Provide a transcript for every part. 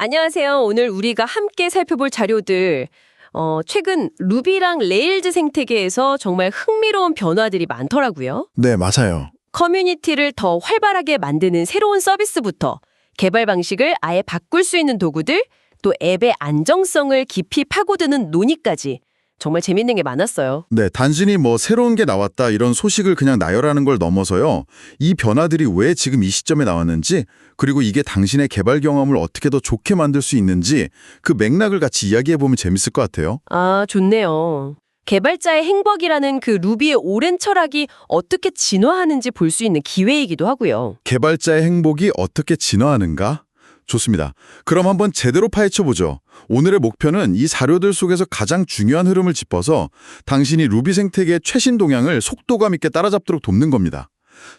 안녕하세요. 오늘 우리가 함께 살펴볼 자료들, 최근 루비랑 레일즈 생태계에서 정말 흥미로운 변화들이 많더라고요. 네, 맞아요. 커뮤니티를 더 활발하게 만드는 새로운 서비스부터 개발 방식을 아예 바꿀 수 있는 도구들, 또 앱의 안정성을 깊이 파고드는 논의까지 정말 재밌는 게 많았어요. 네, 단순히 새로운 게 나왔다 이런 소식을 그냥 나열하는 걸 넘어서요. 이 변화들이 왜 지금 이 시점에 나왔는지, 그리고 이게 당신의 개발 경험을 어떻게 더 좋게 만들 수 있는지 그 맥락을 같이 이야기해보면 재밌을 것 같아요. 아, 좋네요. 개발자의 행복이라는 그 루비의 오랜 철학이 어떻게 진화하는지 볼 수 있는 기회이기도 하고요. 개발자의 행복이 어떻게 진화하는가? 좋습니다. 그럼 한번 제대로 파헤쳐보죠. 오늘의 목표는 이 자료들 속에서 가장 중요한 흐름을 짚어서 당신이 루비 생태계의 최신 동향을 속도감 있게 따라잡도록 돕는 겁니다.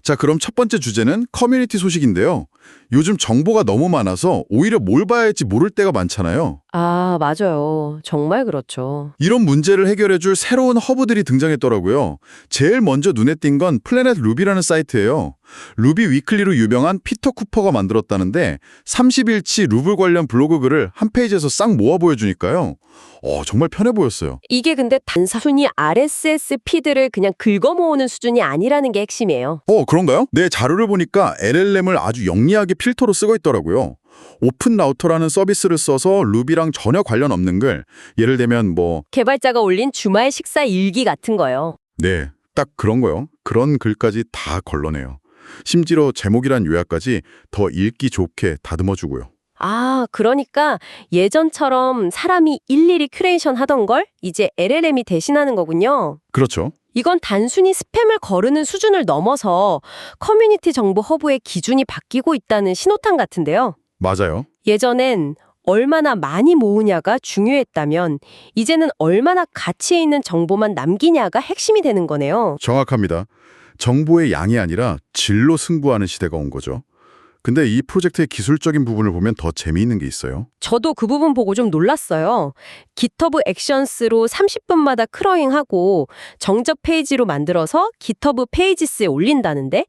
자, 그럼 첫 번째 주제는 커뮤니티 소식인데요. 요즘 정보가 너무 많아서 오히려 뭘 봐야 할지 모를 때가 많잖아요. 아, 맞아요. 정말 그렇죠. 이런 문제를 해결해줄 새로운 허브들이 등장했더라고요. 제일 먼저 눈에 띈 건 플래닛 루비라는 사이트예요. 루비 위클리로 유명한 피터 쿠퍼가 만들었다는데 30일치 루비 관련 블로그 글을 한 페이지에서 싹 모아 보여주니까요. 정말 편해 보였어요. 이게 근데 단순히 RSS 피드를 그냥 긁어 모으는 수준이 아니라는 게 핵심이에요. 그런가요? 내 자료를 보니까 LLM을 아주 영리하게 필터로 쓰고 있더라고요. 오픈 라우터라는 서비스를 써서 루비랑 전혀 관련 없는 글, 예를 들면 개발자가 올린 주말 식사 일기 같은 거요. 네, 딱 그런 거요. 그런 글까지 다 걸러내요. 심지어 제목이란 요약까지 더 읽기 좋게 다듬어주고요. 아, 그러니까 예전처럼 사람이 일일이 큐레이션 하던 걸 이제 LLM이 대신하는 거군요. 그렇죠. 이건 단순히 스팸을 거르는 수준을 넘어서 커뮤니티 정보 허브의 기준이 바뀌고 있다는 신호탄 같은데요. 맞아요. 예전엔 얼마나 많이 모으냐가 중요했다면 이제는 얼마나 가치 있는 정보만 남기냐가 핵심이 되는 거네요. 정확합니다. 정보의 양이 아니라 질로 승부하는 시대가 온 거죠. 근데 이 프로젝트의 기술적인 부분을 보면 더 재미있는 게 있어요. 저도 그 부분 보고 좀 놀랐어요. GitHub 액션스로 30분마다 크러잉하고 정적 페이지로 만들어서 GitHub 페이지스에 올린다는데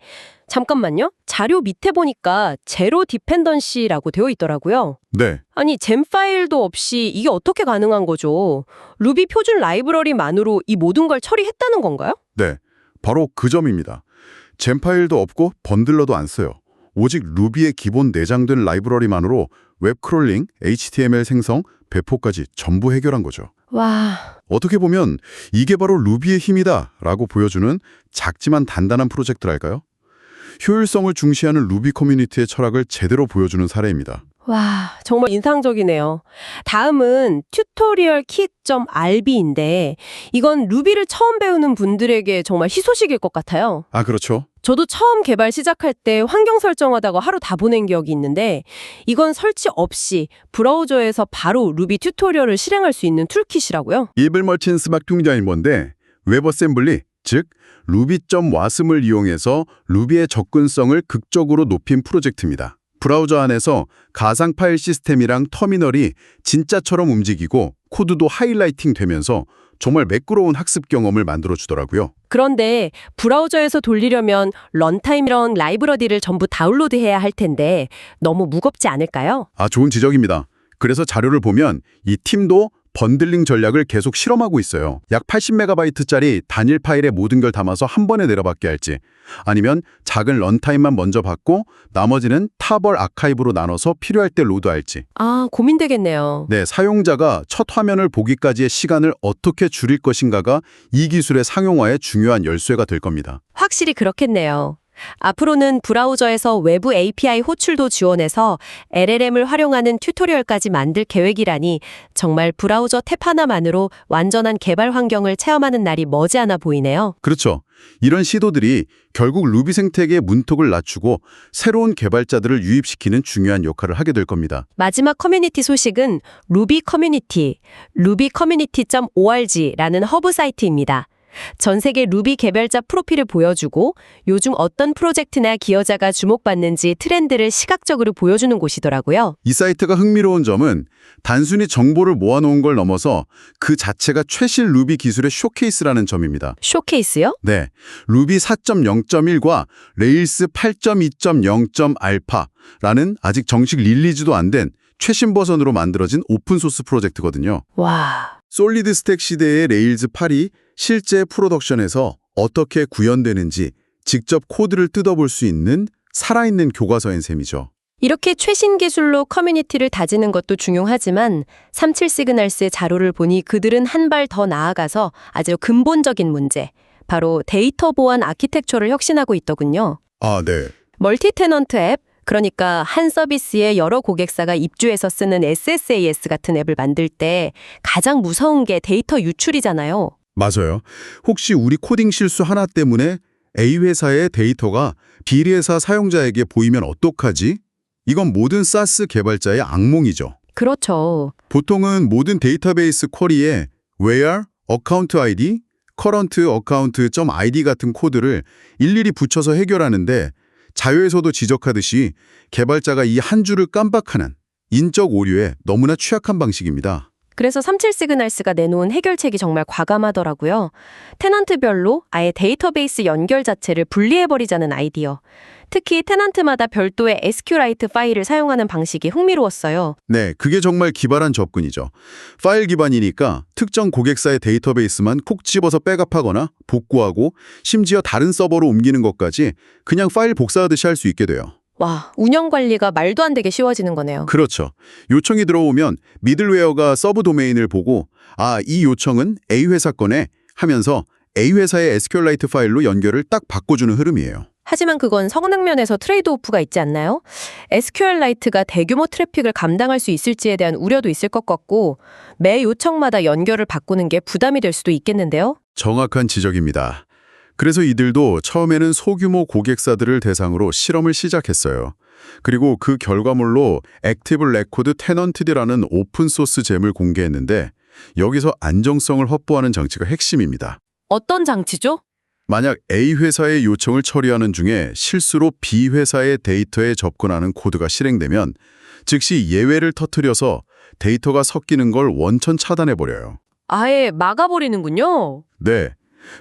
잠깐만요. 자료 밑에 보니까 제로 디펜던시라고 되어 있더라고요. 네, 아니, 잼 파일도 없이 이게 어떻게 가능한 거죠? 루비 표준 라이브러리만으로 이 모든 걸 처리했다는 건가요? 네. 바로 그 점입니다. 잼 파일도 없고 번들러도 안 써요. 오직 루비의 기본 내장된 라이브러리만으로 웹 크롤링, HTML 생성, 배포까지 전부 해결한 거죠. 와, 어떻게 보면 이게 바로 루비의 힘이다 라고 보여주는 작지만 단단한 프로젝트랄까요? 효율성을 중시하는 루비 커뮤니티의 철학을 제대로 보여주는 사례입니다. 와, 정말 인상적이네요. 다음은 튜토리얼 kit.rb인데 이건 루비를 처음 배우는 분들에게 정말 희소식일 것 같아요. 아, 그렇죠. 저도 처음 개발 시작할 때 환경 설정하다가 하루 다 보낸 기억이 있는데 이건 설치 없이 브라우저에서 바로 루비 튜토리얼을 실행할 수 있는 툴킷이라고요? 이블머친스 막둥자인 뭔데 웹어셈블리, 즉 루비.wasm을 이용해서 루비의 접근성을 극적으로 높인 프로젝트입니다. 브라우저 안에서 가상 파일 시스템이랑 터미널이 진짜처럼 움직이고 코드도 하이라이팅 되면서 정말 매끄러운 학습 경험을 만들어주더라고요. 그런데 브라우저에서 돌리려면 런타임이랑 라이브러리를 전부 다운로드해야 할 텐데 너무 무겁지 않을까요? 아, 좋은 지적입니다. 그래서 자료를 보면 이 팀도 번들링 전략을 계속 실험하고 있어요. 약 80MB짜리 단일 파일에 모든 걸 담아서 한 번에 내려받게 할지, 아니면 작은 런타임만 먼저 받고 나머지는 타벌 아카이브로 나눠서 필요할 때 로드할지. 아, 고민되겠네요. 네, 사용자가 첫 화면을 보기까지의 시간을 어떻게 줄일 것인가가 이 기술의 상용화의 중요한 열쇠가 될 겁니다. 확실히 그렇겠네요. 앞으로는 브라우저에서 외부 API 호출도 지원해서 LLM을 활용하는 튜토리얼까지 만들 계획이라니 정말 브라우저 탭 하나만으로 완전한 개발 환경을 체험하는 날이 머지않아 보이네요. 그렇죠. 이런 시도들이 결국 루비 생태계의 문턱을 낮추고 새로운 개발자들을 유입시키는 중요한 역할을 하게 될 겁니다. 마지막 커뮤니티 소식은 루비 커뮤니티, rubycommunity.org라는 허브 사이트입니다. 전 세계 루비 개발자 프로필을 보여주고 요즘 어떤 프로젝트나 기여자가 주목받는지 트렌드를 시각적으로 보여주는 곳이더라고요. 이 사이트가 흥미로운 점은 단순히 정보를 모아놓은 걸 넘어서 그 자체가 최신 루비 기술의 쇼케이스라는 점입니다. 쇼케이스요? 네, 루비 4.0.1과 레일스 8.2.0.알파라는 아직 정식 릴리즈도 안 된 최신 버전으로 만들어진 오픈소스 프로젝트거든요. 와, 솔리드 스택 시대의 레일즈 8이 실제 프로덕션에서 어떻게 구현되는지 직접 코드를 뜯어볼 수 있는 살아있는 교과서인 셈이죠. 이렇게 최신 기술로 커뮤니티를 다지는 것도 중요하지만 37 시그널스의 자료를 보니 그들은 한 발 더 나아가서 아주 근본적인 문제, 바로 데이터 보안 아키텍처를 혁신하고 있더군요. 아, 네. 멀티 테넌트 앱, 그러니까 한 서비스에 여러 고객사가 입주해서 쓰는 SSAS 같은 앱을 만들 때 가장 무서운 게 데이터 유출이잖아요. 맞아요. 혹시 우리 코딩 실수 하나 때문에 A 회사의 데이터가 B 회사 사용자에게 보이면 어떡하지? 이건 모든 SaaS 개발자의 악몽이죠. 그렇죠. 보통은 모든 데이터베이스 쿼리에 where, account ID, current account.id 같은 코드를 일일이 붙여서 해결하는데 자료에서도 지적하듯이 개발자가 이 한 줄을 깜빡하는 인적 오류에 너무나 취약한 방식입니다. 그래서 37 시그널스가 내놓은 해결책이 정말 과감하더라고요. 테넌트별로 아예 데이터베이스 연결 자체를 분리해버리자는 아이디어. 특히 테넌트마다 별도의 SQLite 파일을 사용하는 방식이 흥미로웠어요. 네, 그게 정말 기발한 접근이죠. 파일 기반이니까 특정 고객사의 데이터베이스만 콕 집어서 백업하거나 복구하고 심지어 다른 서버로 옮기는 것까지 그냥 파일 복사하듯이 할 수 있게 돼요. 와, 운영 관리가 말도 안 되게 쉬워지는 거네요. 그렇죠. 요청이 들어오면 미들웨어가 서브 도메인을 보고 이 요청은 A 회사 거네 하면서 A 회사의 SQLite 파일로 연결을 딱 바꿔주는 흐름이에요. 하지만 그건 성능 면에서 트레이드오프가 있지 않나요? SQLite가 대규모 트래픽을 감당할 수 있을지에 대한 우려도 있을 것 같고 매 요청마다 연결을 바꾸는 게 부담이 될 수도 있겠는데요? 정확한 지적입니다. 그래서 이들도 처음에는 소규모 고객사들을 대상으로 실험을 시작했어요. 그리고 그 결과물로 액티브 레코드 테넌트드라는 오픈소스 잼을 공개했는데 여기서 안정성을 확보하는 장치가 핵심입니다. 어떤 장치죠? 만약 A 회사의 요청을 처리하는 중에 실수로 B 회사의 데이터에 접근하는 코드가 실행되면 즉시 예외를 터뜨려서 데이터가 섞이는 걸 원천 차단해버려요. 아예 막아버리는군요. 네,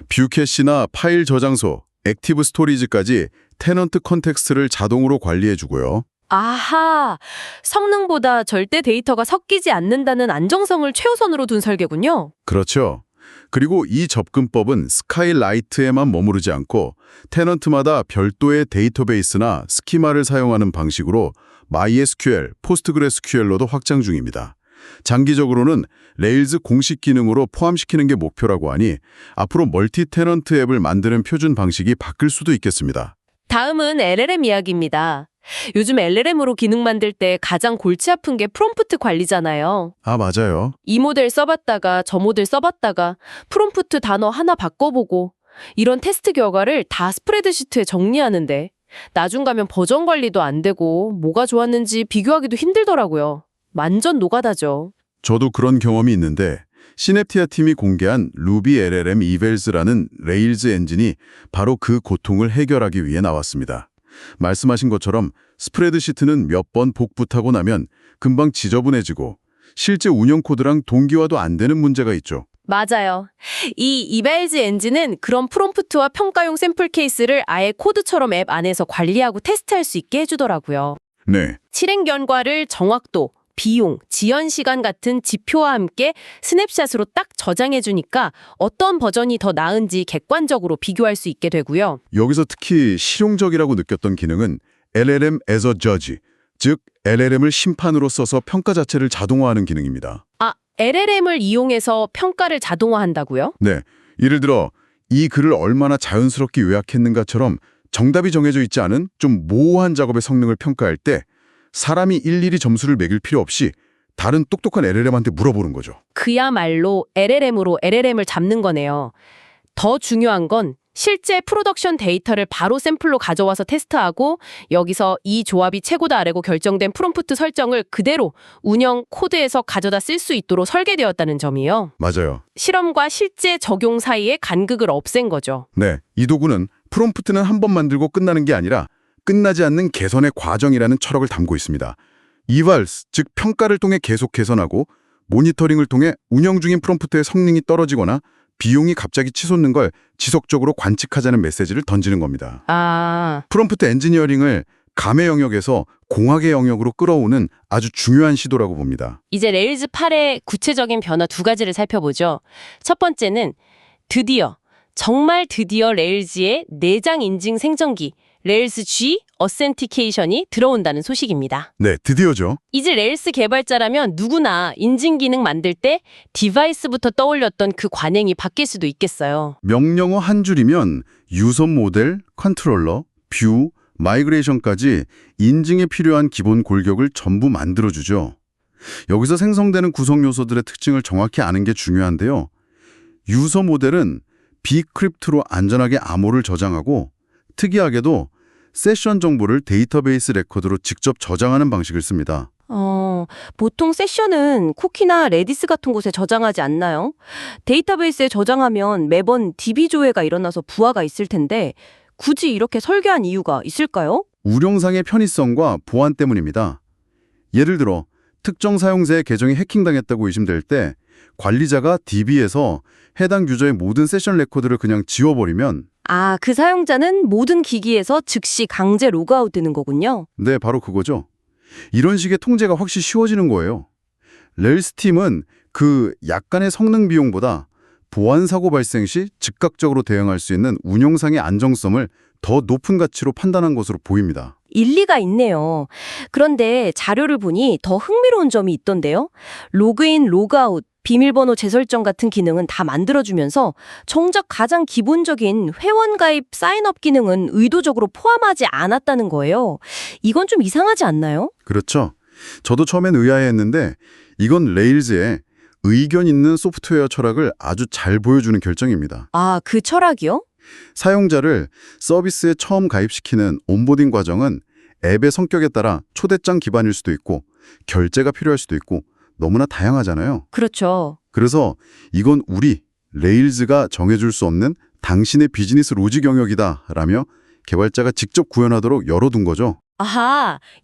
뷰 캐시나 파일 저장소, 액티브 스토리지까지 테넌트 컨텍스트를 자동으로 관리해주고요. 아하, 성능보다 절대 데이터가 섞이지 않는다는 안정성을 최우선으로 둔 설계군요. 그렇죠. 그리고 이 접근법은 스카이라이트에만 머무르지 않고 테넌트마다 별도의 데이터베이스나 스키마를 사용하는 방식으로 MySQL, PostgreSQL로도 확장 중입니다. 장기적으로는 레일즈 공식 기능으로 포함시키는 게 목표라고 하니 앞으로 멀티 테넌트 앱을 만드는 표준 방식이 바뀔 수도 있겠습니다. 다음은 LLM 이야기입니다. 요즘 LLM으로 기능 만들 때 가장 골치 아픈 게 프롬프트 관리잖아요. 아, 맞아요. 이 모델 써봤다가 저 모델 써봤다가 프롬프트 단어 하나 바꿔보고 이런 테스트 결과를 다 스프레드시트에 정리하는데 나중 가면 버전 관리도 안 되고 뭐가 좋았는지 비교하기도 힘들더라고요. 완전 노가다죠. 저도 그런 경험이 있는데 시냅티아 팀이 공개한 루비 LLM 이벨즈라는 레일즈 엔진이 바로 그 고통을 해결하기 위해 나왔습니다. 말씀하신 것처럼 스프레드시트는 몇 번 복붙하고 나면 금방 지저분해지고 실제 운영 코드랑 동기화도 안 되는 문제가 있죠. 맞아요. 이 이벨즈 엔진은 그런 프롬프트와 평가용 샘플 케이스를 아예 코드처럼 앱 안에서 관리하고 테스트할 수 있게 해주더라고요. 네, 실행 결과를 정확도, 비용, 지연 시간 같은 지표와 함께 스냅샷으로 딱 저장해주니까 어떤 버전이 더 나은지 객관적으로 비교할 수 있게 되고요. 여기서 특히 실용적이라고 느꼈던 기능은 LLM as a judge, 즉 LLM을 심판으로 써서 평가 자체를 자동화하는 기능입니다. LLM을 이용해서 평가를 자동화한다고요? 네, 예를 들어 이 글을 얼마나 자연스럽게 요약했는가처럼 정답이 정해져 있지 않은 좀 모호한 작업의 성능을 평가할 때 사람이 일일이 점수를 매길 필요 없이 다른 똑똑한 LLM한테 물어보는 거죠. 그야말로 LLM으로 LLM을 잡는 거네요. 더 중요한 건 실제 프로덕션 데이터를 바로 샘플로 가져와서 테스트하고 여기서 이 조합이 최고다라고 결정된 프롬프트 설정을 그대로 운영 코드에서 가져다 쓸 수 있도록 설계되었다는 점이요. 맞아요. 실험과 실제 적용 사이의 간극을 없앤 거죠. 네, 이 도구는 프롬프트는 한 번 만들고 끝나는 게 아니라 끝나지 않는 개선의 과정이라는 철학을 담고 있습니다. 이발스, 즉 평가를 통해 계속 개선하고 모니터링을 통해 운영 중인 프롬프트의 성능이 떨어지거나 비용이 갑자기 치솟는 걸 지속적으로 관측하자는 메시지를 던지는 겁니다. 프롬프트 엔지니어링을 감의 영역에서 공학의 영역으로 끌어오는 아주 중요한 시도라고 봅니다. 이제 레일즈 8의 구체적인 변화 두 가지를 살펴보죠. 첫 번째는 정말 드디어 레일즈의 내장 인증 생성기, 레일즈 G 어센티케이션이 들어온다는 소식입니다. 네, 드디어죠. 이제 레일스 개발자라면 누구나 인증 기능 만들 때 디바이스부터 떠올렸던 그 관행이 바뀔 수도 있겠어요. 명령어 한 줄이면 유선 모델, 컨트롤러, 뷰, 마이그레이션까지 인증에 필요한 기본 골격을 전부 만들어주죠. 여기서 생성되는 구성 요소들의 특징을 정확히 아는 게 중요한데요. 유서 모델은 비크립트로 안전하게 암호를 저장하고 특이하게도 세션 정보를 데이터베이스 레코드로 직접 저장하는 방식을 씁니다. 보통 세션은 쿠키나 레디스 같은 곳에 저장하지 않나요? 데이터베이스에 저장하면 매번 DB 조회가 일어나서 부하가 있을 텐데 굳이 이렇게 설계한 이유가 있을까요? 운영상의 편의성과 보안 때문입니다. 예를 들어 특정 사용자의 계정이 해킹당했다고 의심될 때 관리자가 DB에서 해당 유저의 모든 세션 레코드를 그냥 지워버리면 그 사용자는 모든 기기에서 즉시 강제 로그아웃 되는 거군요. 네, 바로 그거죠. 이런 식의 통제가 확실히 쉬워지는 거예요. 레일스 팀은 그 약간의 성능 비용보다 보안 사고 발생 시 즉각적으로 대응할 수 있는 운영상의 안정성을 더 높은 가치로 판단한 것으로 보입니다. 일리가 있네요. 그런데 자료를 보니 더 흥미로운 점이 있던데요. 로그인, 로그아웃, 비밀번호 재설정 같은 기능은 다 만들어주면서 정작 가장 기본적인 회원가입 사인업 기능은 의도적으로 포함하지 않았다는 거예요. 이건 좀 이상하지 않나요? 그렇죠. 저도 처음엔 의아해했는데 이건 레일즈의 의견 있는 소프트웨어 철학을 아주 잘 보여주는 결정입니다. 그 철학이요? 사용자를 서비스에 처음 가입시키는 온보딩 과정은 앱의 성격에 따라 초대장 기반일 수도 있고 결제가 필요할 수도 있고 너무나 다양하잖아요. 그렇죠. 그래서 이건 우리 레일즈가 정해줄 수 없는 당신의 비즈니스 로직 영역이다라며 개발자가 직접 구현하도록 열어둔 거죠.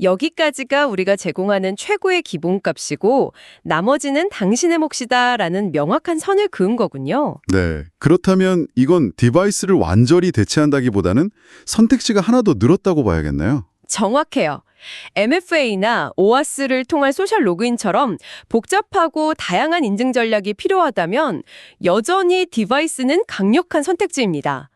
여기까지가 우리가 제공하는 최고의 기본값이고 나머지는 당신의 몫이다라는 명확한 선을 그은 거군요. 네. 그렇다면 이건 디바이스를 완전히 대체한다기보다는 선택지가 하나 더 늘었다고 봐야겠나요? 정확해요. MFA나 OAuth를 통한 소셜 로그인처럼 복잡하고 다양한 인증 전략이 필요하다면 여전히 디바이스는 강력한 선택지입니다.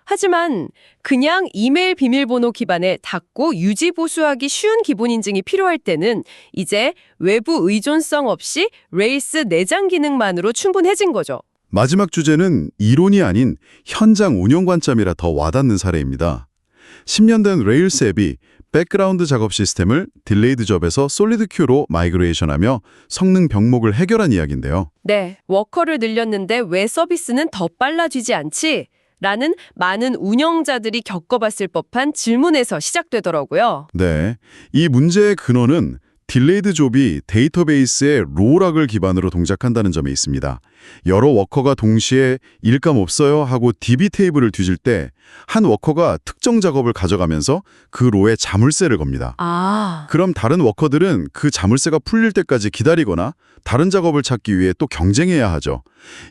하지만 그냥 이메일 비밀번호 기반의 닫고 유지 보수하기 쉬운 기본 인증이 필요할 때는 이제 외부 의존성 없이 레일스 내장 기능만으로 충분해진 거죠. 마지막 주제는 이론이 아닌 현장 운영 관점이라 더 와닿는 사례입니다. 10년 된 레일스 앱이 백그라운드 작업 시스템을 딜레이드 접에서 솔리드 큐로 마이그레이션하며 성능 병목을 해결한 이야기인데요. 네, 워커를 늘렸는데 왜 서비스는 더 빨라지지 않지? 라는 많은 운영자들이 겪어봤을 법한 질문에서 시작되더라고요. 네, 이 문제의 근원은 딜레이드 좁이 데이터베이스의 로락을 기반으로 동작한다는 점에 있습니다. 여러 워커가 동시에 일감 없어요 하고 DB 테이블을 뒤질 때 한 워커가 특정 작업을 가져가면서 그 로에 자물쇠를 겁니다. 그럼 다른 워커들은 그 자물쇠가 풀릴 때까지 기다리거나 다른 작업을 찾기 위해 또 경쟁해야 하죠.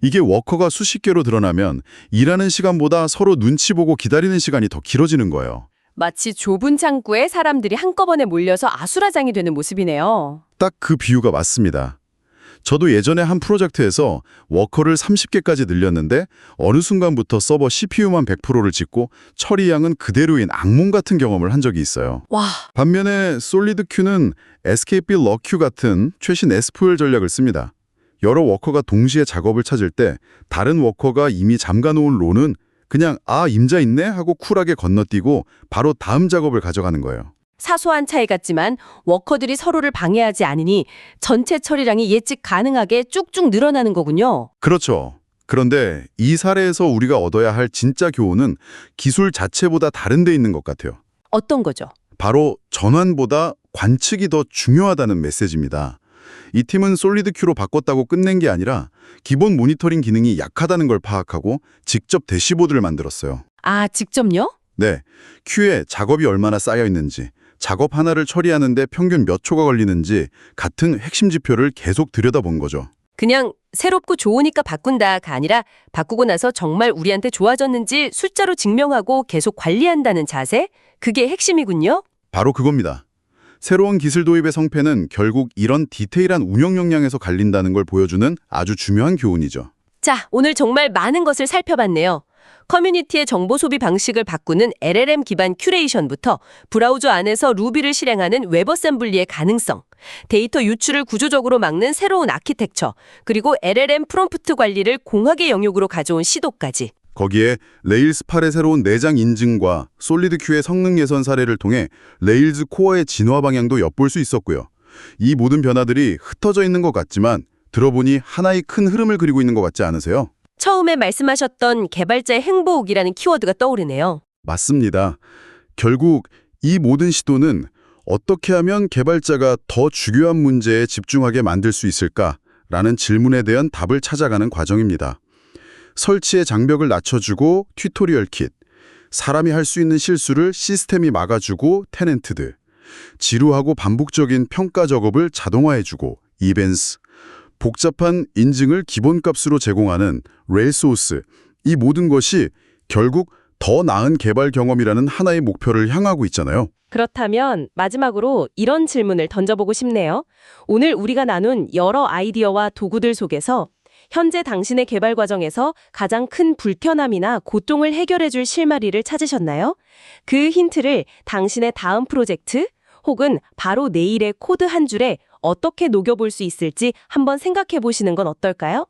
이게 워커가 수십 개로 드러나면 일하는 시간보다 서로 눈치 보고 기다리는 시간이 더 길어지는 거예요. 마치 좁은 창구에 사람들이 한꺼번에 몰려서 아수라장이 되는 모습이네요. 딱 그 비유가 맞습니다. 저도 예전에 한 프로젝트에서 워커를 30개까지 늘렸는데 어느 순간부터 서버 CPU만 100%를 찍고 처리 양은 그대로인 악몽 같은 경험을 한 적이 있어요. 와, 반면에 솔리드 큐는 SKP 러큐 같은 최신 SQL 전략을 씁니다. 여러 워커가 동시에 작업을 찾을 때 다른 워커가 이미 잠가놓은 로는 그냥 임자 있네 하고 쿨하게 건너뛰고 바로 다음 작업을 가져가는 거예요. 사소한 차이 같지만 워커들이 서로를 방해하지 않으니 전체 처리량이 예측 가능하게 쭉쭉 늘어나는 거군요. 그렇죠. 그런데 이 사례에서 우리가 얻어야 할 진짜 교훈은 기술 자체보다 다른 데 있는 것 같아요. 어떤 거죠? 바로 전환보다 관측이 더 중요하다는 메시지입니다. 이 팀은 솔리드 큐로 바꿨다고 끝낸 게 아니라 기본 모니터링 기능이 약하다는 걸 파악하고 직접 대시보드를 만들었어요. 직접요? 네, 큐에 작업이 얼마나 쌓여 있는지, 작업 하나를 처리하는데 평균 몇 초가 걸리는지 같은 핵심 지표를 계속 들여다본 거죠. 그냥 새롭고 좋으니까 바꾼다가 아니라 바꾸고 나서 정말 우리한테 좋아졌는지 숫자로 증명하고 계속 관리한다는 자세? 그게 핵심이군요. 바로 그겁니다. 새로운 기술 도입의 성패는 결국 이런 디테일한 운영 역량에서 갈린다는 걸 보여주는 아주 중요한 교훈이죠. 자, 오늘 정말 많은 것을 살펴봤네요. 커뮤니티의 정보 소비 방식을 바꾸는 LLM 기반 큐레이션부터 브라우저 안에서 루비를 실행하는 웹어셈블리의 가능성, 데이터 유출을 구조적으로 막는 새로운 아키텍처, 그리고 LLM 프롬프트 관리를 공학의 영역으로 가져온 시도까지. 거기에 레일스 8의 새로운 내장 인증과 솔리드 Q의 성능 개선 사례를 통해 레일즈 코어의 진화 방향도 엿볼 수 있었고요. 이 모든 변화들이 흩어져 있는 것 같지만 들어보니 하나의 큰 흐름을 그리고 있는 것 같지 않으세요? 처음에 말씀하셨던 개발자의 행복이라는 키워드가 떠오르네요. 맞습니다. 결국 이 모든 시도는 어떻게 하면 개발자가 더 중요한 문제에 집중하게 만들 수 있을까라는 질문에 대한 답을 찾아가는 과정입니다. 설치의 장벽을 낮춰주고 튜토리얼 킷, 사람이 할 수 있는 실수를 시스템이 막아주고 테넨트드, 지루하고 반복적인 평가 작업을 자동화해주고 이벤스, 복잡한 인증을 기본값으로 제공하는 레일소스, 이 모든 것이 결국 더 나은 개발 경험이라는 하나의 목표를 향하고 있잖아요. 그렇다면 마지막으로 이런 질문을 던져보고 싶네요. 오늘 우리가 나눈 여러 아이디어와 도구들 속에서 현재 당신의 개발 과정에서 가장 큰 불편함이나 고통을 해결해줄 실마리를 찾으셨나요? 그 힌트를 당신의 다음 프로젝트 혹은 바로 내일의 코드 한 줄에 어떻게 녹여볼 수 있을지 한번 생각해 보시는 건 어떨까요?